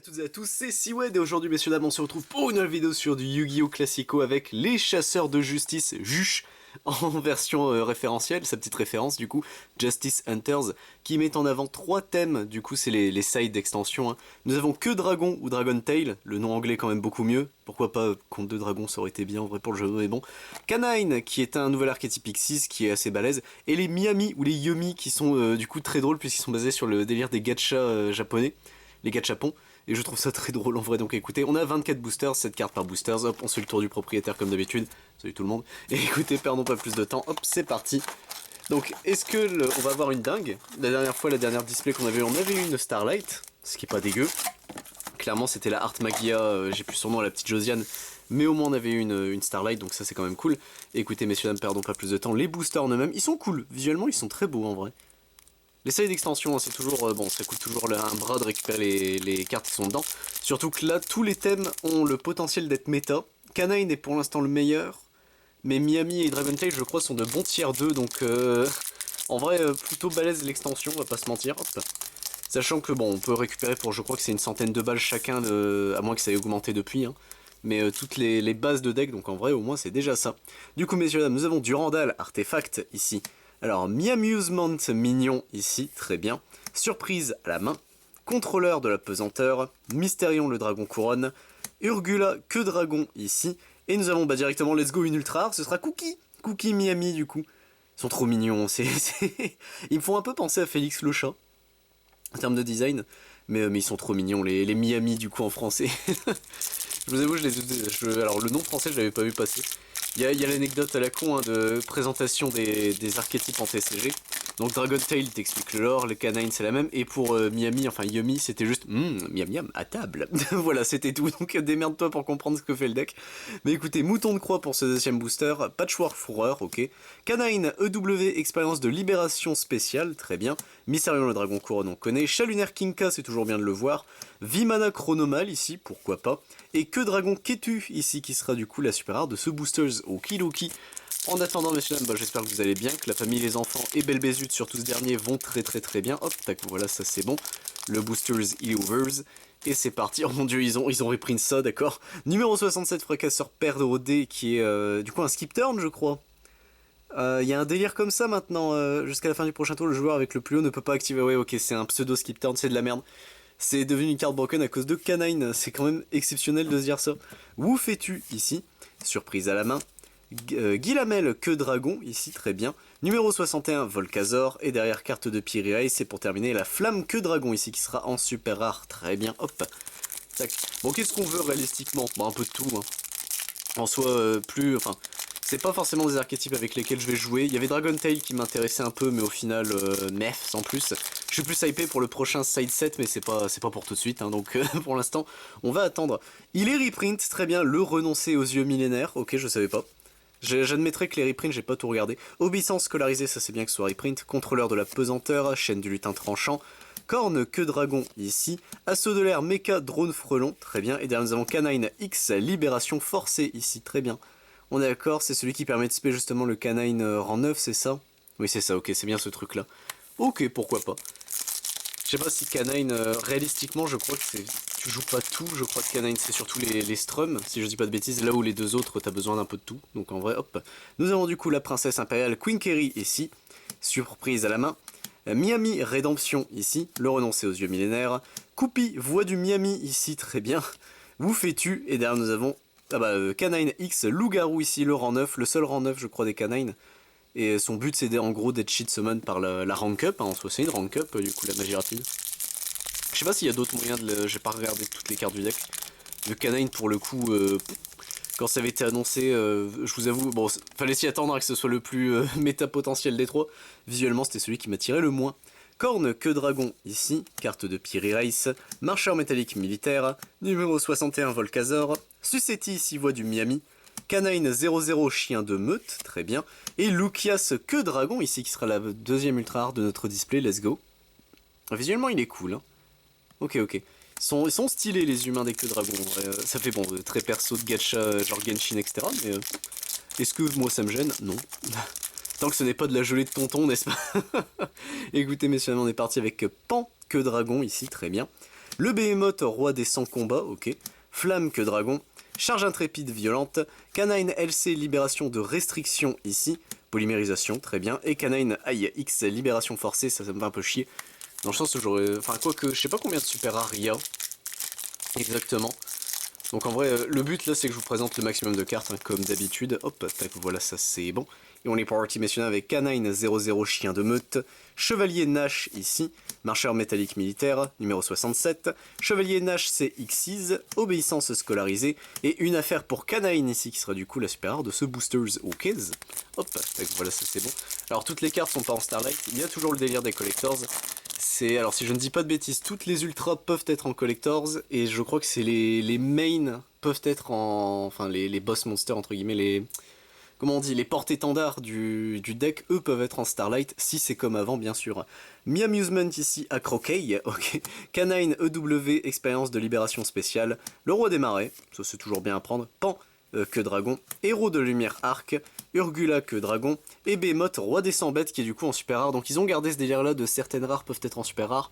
Toutes et à tous, c'est Siwed et aujourd'hui messieurs dames on se retrouve pour une nouvelle vidéo sur du Yu-Gi-Oh Classico avec les chasseurs de justice Juche en version référentielle, sa petite référence du coup, Justice Hunters, qui met en avant trois thèmes, du coup c'est les sides d'extension. Hein. Nous avons que Dragon ou Dragon Tail, le nom anglais quand même beaucoup mieux, pourquoi pas Conte de Dragon, ça aurait été bien en vrai pour le jeu mais bon. Canine qui est un nouvel archétype Pixies qui est assez balèze, et les Miami ou les Yomi qui sont du coup très drôles puisqu'ils sont basés sur le délire des gachas japonais, les gachapons. Et je trouve ça très drôle en vrai, donc écoutez, on a 24 boosters, 7 cartes par boosters, hop, on suit le tour du propriétaire comme d'habitude, salut tout le monde, et écoutez, perdons pas plus de temps, hop, c'est parti. Donc, est-ce que on va avoir une dingue? La dernière fois, la dernière display qu'on avait eu, on avait eu une Starlight, ce qui est pas dégueu. Clairement, c'était la Art Magia, j'ai plus son nom, la petite Josiane, mais au moins on avait eu une Starlight, donc ça c'est quand même cool. Et écoutez, messieurs, dames, perdons pas plus de temps, les boosters en eux-mêmes, ils sont cool, visuellement ils sont très beaux en vrai. Les séries d'extension, hein, c'est toujours, bon, ça coûte toujours un bras de récupérer les cartes qui sont dedans. Surtout que là, tous les thèmes ont le potentiel d'être méta. Canine est pour l'instant le meilleur, mais Miami et Dragon Tail, je crois, sont de bons tiers 2, donc en vrai, plutôt balèze l'extension, on va pas se mentir. Hop. Sachant que, bon, on peut récupérer pour, je crois que c'est une centaine de balles chacun, à moins que ça ait augmenté depuis, hein. Mais toutes les bases de deck, donc en vrai, au moins, c'est déjà ça. Du coup, messieurs, dames, nous avons Durandal, artefact, ici. Alors, Mi-Amusement mignon ici, très bien. Surprise à la main. Contrôleur de la pesanteur. Mystérion le dragon couronne. Urgula que dragon ici. Et nous avons directement Let's Go une ultra rare, ce sera Cookie. Cookie Miami du coup. Ils sont trop mignons, ils me font un peu penser à Félix le chat. En termes de design. Mais ils sont trop mignons, les Miami du coup en français. Je vous avoue, alors le nom français je l'avais pas vu passer. Il y a l'anecdote à la con hein, de présentation des archétypes en TCG. Donc Dragon Tail t'explique le lore, le canine c'est la même, et pour Miami, enfin Yumi, c'était juste miam miam à table. Voilà, c'était tout, donc démerde-toi pour comprendre ce que fait le deck. Mais écoutez, Mouton de Croix pour ce deuxième booster, Patchwork Fourreur, ok. Canine EW, expérience de libération spéciale, très bien. Mystérion le dragon couronne, on connaît. Chalunaire Kinka, c'est toujours bien de le voir. Vimana Chronomal ici, pourquoi pas. Et que Dragon Ketu ici, qui sera du coup la super rare de ce boosters, okidoki. En attendant, messieurs dames, j'espère que vous allez bien, que la famille, les enfants et Belle Bézute, surtout ce dernier, vont très bien. Hop, tac, voilà, ça c'est bon. Le boosters Illovers. Et c'est parti. Oh mon dieu, ils ont reprint ça, d'accord. Numéro 67, fracasseur perdre au dé, qui est du coup un skip turn, je crois. Il y a un délire comme ça maintenant, jusqu'à la fin du prochain tour, le joueur avec le plus haut ne peut pas activer. Ouais, ok, c'est un pseudo skip turn, c'est de la merde. C'est devenu une carte broken à cause de Canine, c'est quand même exceptionnel de se dire ça. Où fais-tu ici? Surprise à la main. Guilamel que dragon, ici très bien. Numéro 61, Volcazor. Et derrière carte de Pyrrhia, c'est pour terminer la flamme que dragon ici qui sera en super rare. Très bien, hop. Tac. Bon, qu'est-ce qu'on veut réalistiquement? Bon, un peu de tout. Hein. En soi, enfin, c'est pas forcément des archétypes avec lesquels je vais jouer. Il y avait Dragon Tail qui m'intéressait un peu, mais au final, mef, sans plus. Je suis plus hypé pour le prochain side set, mais c'est pas pour tout de suite. Hein, donc, pour l'instant, on va attendre. Il est reprint, très bien. Le renoncer aux yeux millénaires. Ok, je savais pas. J'admettrai que les reprints, j'ai pas tout regardé. Obéissance scolarisée, ça c'est bien que ce soit reprint. Contrôleur de la pesanteur, chaîne du lutin tranchant. Corne que dragon ici. Assaut de l'air, méca drone frelon, très bien. Et derrière nous avons Canine X, libération forcée ici, très bien. On est d'accord, c'est celui qui permet de spé justement le Canine rang 9, c'est ça? Oui, c'est ça, ok, c'est bien ce truc là. Ok, pourquoi pas. Je sais pas si Canine, réalistiquement, je crois que c'est... Tu joues pas tout, je crois que Canine c'est surtout les strums, si je dis pas de bêtises, là où les deux autres t'as besoin d'un peu de tout, donc en vrai, hop. Nous avons du coup la princesse impériale Queen Kerry ici, surprise à la main. Miami Rédemption ici, le renoncer aux yeux millénaires. Coupi, voix du Miami ici, très bien. Où fais-tu? Et derrière nous avons Canine X, loup-garou ici, le rang 9, le seul rang 9 je crois des canines. Et son but c'est en gros d'être cheat summon par la rank up, hein, en soi c'est une rank up du coup la magie rapide. Je sais pas s'il y a d'autres moyens de j'ai pas regardé toutes les cartes du deck. Le canine pour le coup, quand ça avait été annoncé, je vous avoue, bon, fallait s'y attendre à que ce soit le plus méta potentiel des trois. Visuellement c'était celui qui m'attirait le moins. Corne que dragon ici, carte de Pyrrhia, marcheur métallique militaire, numéro 61 Volcazor, Sucetti ici voix du Miami, Canine 00 chien de meute, très bien, et Lucias que dragon ici qui sera la deuxième ultra rare de notre display, let's go. Visuellement il est cool, hein. Ok, ok. Ils sont stylés les humains des queues dragons. Ça fait bon, très perso de gacha, genre Genshin, etc. Mais est-ce que moi ça me gêne? Non. Tant que ce n'est pas de la gelée de tonton, n'est-ce pas? Écoutez, messieurs, on est parti avec Pan que dragon ici, très bien. Le Behemoth, roi des 100 combats, ok. Flamme que dragon. Charge intrépide violente. Canine LC, libération de restriction ici. Polymérisation, très bien. Et Canine X, libération forcée, ça me fait un peu chier. Dans le sens où j'aurais... Enfin, quoique, je sais pas combien de super rares il y a. Exactement. Donc en vrai, le but là, c'est que je vous présente le maximum de cartes, hein, comme d'habitude. Hop, tac, voilà, ça c'est bon. Et on est parti, messieurs, avec Canine 00, chien de meute. Chevalier Nash ici. Marcheur métallique militaire, numéro 67. Chevalier Nash, c'est X6. Obéissance scolarisée. Et une affaire pour Canine ici, qui sera du coup la super rare de ce Boosters OK. Hop, tac, voilà, ça c'est bon. Alors toutes les cartes sont pas en Starlight. Il y a toujours le délire des collectors. Alors si je ne dis pas de bêtises, toutes les ultras peuvent être en collectors, et je crois que c'est les mains peuvent être en... Enfin les boss monsters entre guillemets, les... Comment on dit, les porte-étendards du deck, eux peuvent être en Starlight, si c'est comme avant bien sûr. Mi-Amusement ici à Croquet, ok. Canine EW, expérience de libération spéciale. Le roi des marais, ça c'est toujours bien à prendre. Pan, que dragon. Héros de lumière arc. Urgula que dragon. Et Behemoth, roi des 100 bêtes, qui est du coup en super rare. Donc ils ont gardé ce délire là de certaines rares peuvent être en super rare.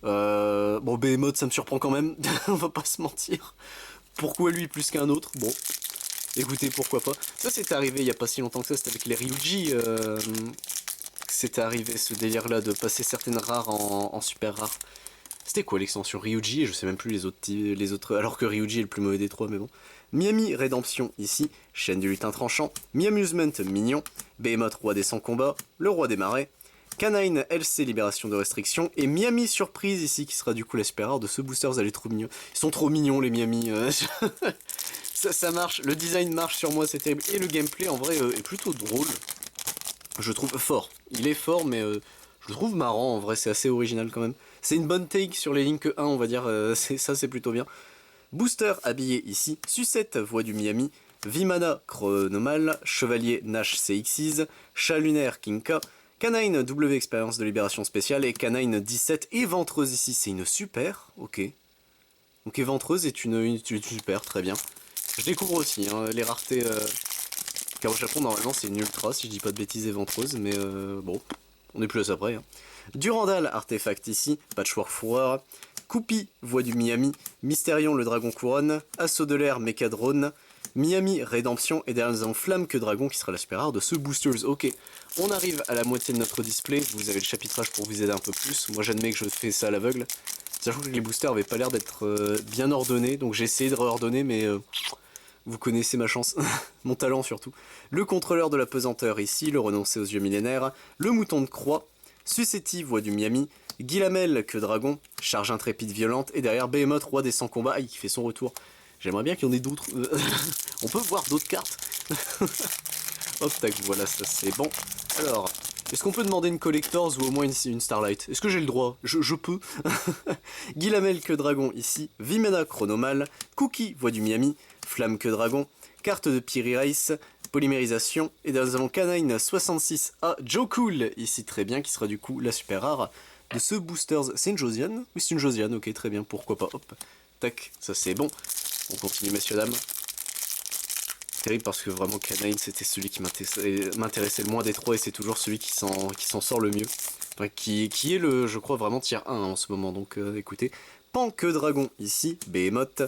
Bon, Behemoth ça me surprend quand même, on va pas se mentir. Pourquoi lui plus qu'un autre? Bon, écoutez, pourquoi pas. Ça c'était arrivé il y a pas si longtemps que ça, c'était avec les Ryuji. C'était arrivé ce délire là de passer certaines rares en super rare. C'était quoi l'extension Ryuji? Et je sais même plus les autres, alors que Ryuji est le plus mauvais des trois, mais bon. Miami Rédemption ici, chaîne du lutin tranchant, Mi-Amusement mignon, Behemoth roi des 100 combats, le roi des marais, Canine LC libération de restriction, et Miami surprise ici qui sera du coup la super rare de ce booster, vous allez trop mignons. Ils sont trop mignons les Miami, ça marche, le design marche sur moi, c'est terrible, et le gameplay en vrai est plutôt drôle, je trouve fort, il est fort mais je le trouve marrant en vrai, c'est assez original quand même. C'est une bonne take sur les Link 1 on va dire, ça c'est plutôt bien. Booster habillé ici, Sucette voix du Miami, Vimana Chronomal, Chevalier Nash CX6, Chat lunaire Kinka, Canine W expérience de libération spéciale et Canine 17 et Ventreuse ici, c'est une super, ok. Donc Ventreuse est une super, très bien. Je découvre aussi hein, les raretés, car au Japon normalement c'est une ultra si je dis pas de bêtises et Ventreuse, mais bon, on est plus à ça près. Hein. Durandal artefact ici, Patchwork Fourreur, Coupi, voix du Miami, Mystérion le dragon couronne, Assaut de l'air Mécadrone, Miami Rédemption et derrière nous avons Flamme que dragon qui sera la super rare de ce Boosters. Ok, on arrive à la moitié de notre display, vous avez le chapitrage pour vous aider un peu plus, moi j'admets que je fais ça à l'aveugle, sachant que les boosters n'avaient pas l'air d'être bien ordonnés, donc j'ai essayé de réordonner mais vous connaissez ma chance, mon talent surtout. Le contrôleur de la pesanteur ici, le renoncé aux yeux millénaires, le mouton de croix, Sucetti, voix du Miami, Guilamel, que dragon, charge intrépide violente, et derrière Behemoth, roi des 100 combats, qui fait son retour. J'aimerais bien qu'il y en ait d'autres. On peut voir d'autres cartes. Hop, tac, voilà, ça c'est bon. Alors, est-ce qu'on peut demander une Collectors ou au moins une Starlight? Est-ce que j'ai le droit? Je peux. Guilamel, que dragon, ici, Vimena Chronomal, Cookie, voix du Miami, Flamme que dragon, carte de Piri Race, polymérisation, et nous avons Canine 66A Joe Cool, ici très bien, qui sera du coup la super rare de ce Boosters. C'est une Josiane? Oui, c'est une Josiane, ok, très bien, pourquoi pas, hop, tac, ça c'est bon. On continue, messieurs, dames. Terrible parce que vraiment Canine c'était celui qui m'intéressait le moins des trois et c'est toujours celui qui s'en sort le mieux. Enfin, qui est le, je crois, vraiment tier 1 en ce moment, donc écoutez. Pan que dragon ici, Behemoth.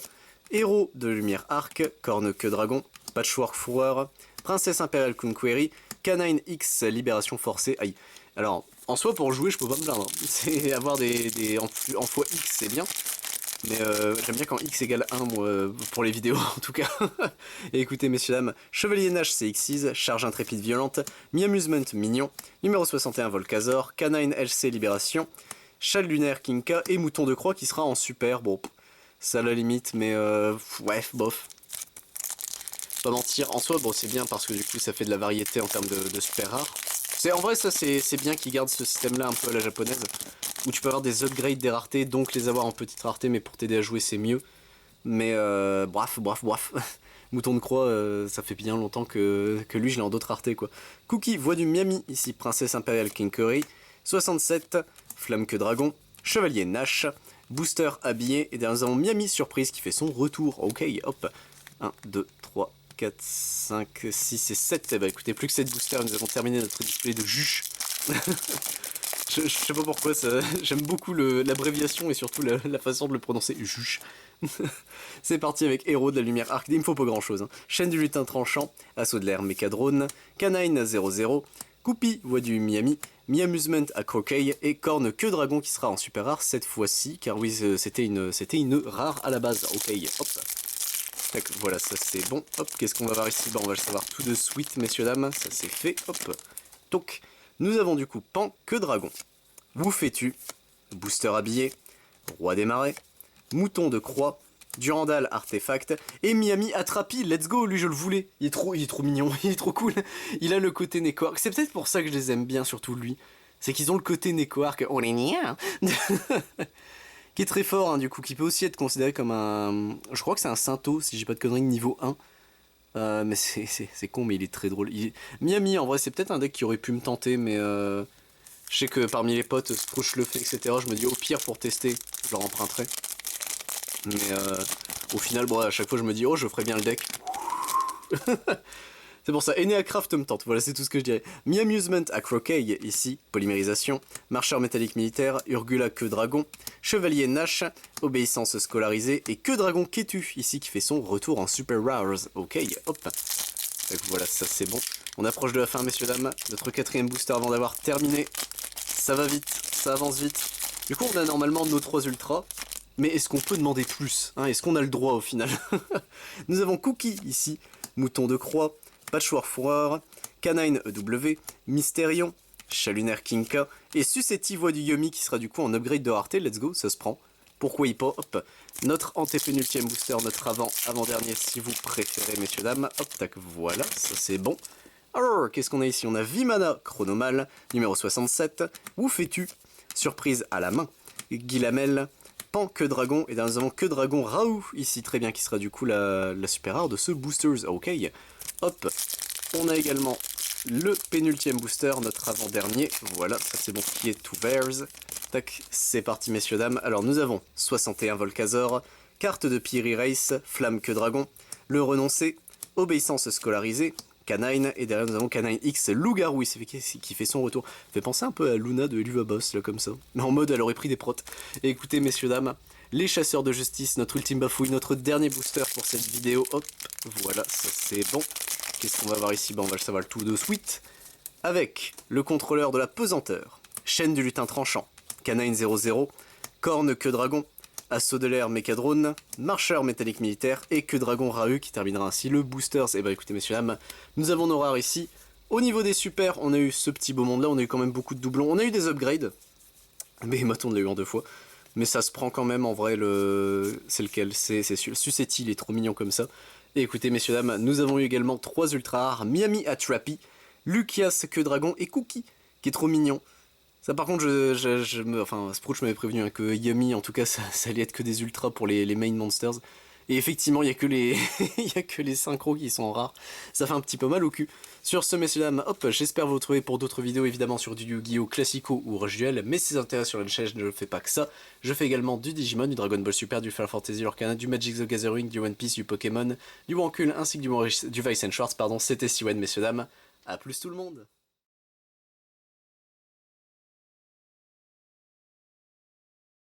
Héros de lumière arc, Corne que dragon, Patchwork Fourreur, Princesse impériale Kunquery, Canine X libération forcée. Aïe. Alors, en soi, pour jouer, je peux pas me plaindre. C'est avoir en fois X, c'est bien. Mais j'aime bien quand X égale 1, moi, pour les vidéos, en tout cas. Et écoutez, messieurs, dames, Chevalier Nash CX6, Charge intrépide violente, Mi-Amusement mignon, numéro 61 Volcazor, Canine LC libération, Chat lunaire Kinka et Mouton de croix qui sera en super. Bon, ça à la limite, mais ouais, bof. Pas mentir, en soi, bon, c'est bien parce que du coup, ça fait de la variété en termes de super rares. En vrai, ça, c'est bien qu'ils gardent ce système-là un peu à la japonaise, où tu peux avoir des upgrades des raretés, donc les avoir en petite rareté, mais pour t'aider à jouer, c'est mieux. Mais bref. Mouton de croix, ça fait bien longtemps que lui, je l'ai en d'autres raretés, quoi. Cookie, voix du Miami, ici, Princesse impériale King Curry, 67, Flamme que dragon, Chevalier Nash, Booster habillé, et derrière nous avons Miami Surprise qui fait son retour. Ok, hop, 1, 2, 3, 4, 5, 6 et 7. Eh ben écoutez, plus que 7 boosters, nous avons terminé notre display de juche. Je sais pas pourquoi, j'aime beaucoup l'abréviation et surtout la façon de le prononcer. Juche. C'est parti avec Héros de la Lumière Arc, il me faut pas grand chose. Hein. Chaîne du lutin tranchant, Assaut de l'air Mécadrone, Canine 00, Coupi, Voix du Miami, Mi-Amusement à Croquet et Corne Queue Dragon qui sera en super rare cette fois-ci, car oui, c'était une rare à la base. Ok, hop. Tac, voilà, ça c'est bon. Hop, qu'est-ce qu'on va voir ici? Bah, on va le savoir tout de suite, messieurs, dames. Ça c'est fait. Hop. Donc, nous avons du coup Pan Queue Dragon. Vous fais-tu, Booster habillé, Roi des Marais, Mouton de Croix, Durandal Artefact, et Miami Attrapi, let's go, lui je le voulais, il est trop mignon, il est trop cool, il a le côté Neko-Arc, c'est peut-être pour ça que je les aime bien, surtout lui, c'est qu'ils ont le côté Neko-Arc, on les nia, qui est très fort, hein, du coup, qui peut aussi être considéré comme un, je crois que c'est un Sainto, si j'ai pas de conneries, niveau 1, mais c'est con, mais il est très drôle, Miami, en vrai, c'est peut-être un deck qui aurait pu me tenter, mais je sais que parmi les potes, Sprouch le fait, etc., je me dis, au pire, pour tester, je leur emprunterai. Mais au final, bon, à chaque fois je me dis, oh, je ferai bien le deck. C'est pour ça, Eneacraft me tente, voilà, c'est tout ce que je dirais. Mi-Amusement à Croquet, ici, Polymérisation, Marcheur métallique militaire, Urgula Queue Dragon, Chevalier Nash, Obéissance scolarisée, et Queue Dragon Ketu, ici, qui fait son retour en Super Rares. Ok, hop. Donc voilà, ça c'est bon. On approche de la fin, messieurs, dames. Notre 4ème booster avant d'avoir terminé. Ça va vite, ça avance vite. Du coup, on a normalement nos 3 ultras. Mais est-ce qu'on peut demander plus, hein? Est-ce qu'on a le droit au final? Nous avons Cookie ici, Mouton de Croix, Patchwork Fourreur, Canine EW, Mystérion, Chalunaire Kinka, et Sucetti Voix du Yomi qui sera du coup en upgrade de rareté, let's go, ça se prend. Pourquoi il pas? Hop, notre antépénultième booster, notre avant-dernier si vous préférez, messieurs, dames. Hop, tac, voilà, ça c'est bon. Alors, qu'est-ce qu'on a ici? On a Vimana Chronomal, numéro 67, Où fais-tu? Surprise à la main, Guilamel, Pan Queue Dragon, et nous avons Queue Dragon Raoult ici, très bien, qui sera du coup la super rare de ce boosters. Ok, hop, on a également le pénultième booster, notre avant-dernier, voilà, ça c'est bon, qui est ouvert. Tac, c'est parti, messieurs, dames. Alors nous avons 61 Volcazor, carte de Piri Race, Flamme Queue Dragon, le renoncé, Obéissance scolarisée, Canine, et derrière nous avons Canine X Loup-Garou ici, qui fait son retour. Fait penser un peu à Luna de Eluva Boss, là, comme ça. Mais en mode, elle aurait pris des protes. Et écoutez, messieurs, dames, les chasseurs de justice, notre ultime bafouille, notre dernier booster pour cette vidéo. Hop, voilà, ça c'est bon. Qu'est-ce qu'on va voir ici? Bah, on va le savoir tout de suite. Avec le contrôleur de la pesanteur, Chaîne du lutin tranchant, Canine 00, Corne Queue Dragon, Assaut de l'air Mécadrone, Marcheur métallique militaire et Queue Dragon Raoult qui terminera ainsi le boosters. Et bah écoutez, messieurs, dames, nous avons nos rares ici. Au niveau des super, on a eu ce petit beau monde là, on a eu quand même beaucoup de doublons, on a eu des upgrades, mais Hématon l'a eu en 2 fois. Mais ça se prend quand même en vrai, c'est lequel? C'est sûr, Sucetti, il est trop mignon comme ça. Et écoutez, messieurs, dames, nous avons eu également 3 ultra rares, Miami Attrapi, Lucias Queue Dragon et Cookie, qui est trop mignon. Ça par contre, enfin, Sprouch m'avait prévenu hein, que Yummy, en tout cas, ça allait être que des ultras pour les main monsters. Et effectivement, il n'y a que les il y a que les synchros qui sont rares. Ça fait un petit peu mal au cul. Sur ce, messieurs, dames, hop, j'espère vous retrouver pour d'autres vidéos, évidemment, sur du Yu-Gi-Oh! Classico ou Rush Duel. Mais si ça intéresse sur la chaîne, je ne fais pas que ça. Je fais également du Digimon, du Dragon Ball Super, du Final Fantasy Lorcana, du Magic the Gathering, du One Piece, du Pokémon, du Wankul, ainsi que du Vice and Schwartz, pardon. C'était Siwen, messieurs, dames. A plus tout le monde!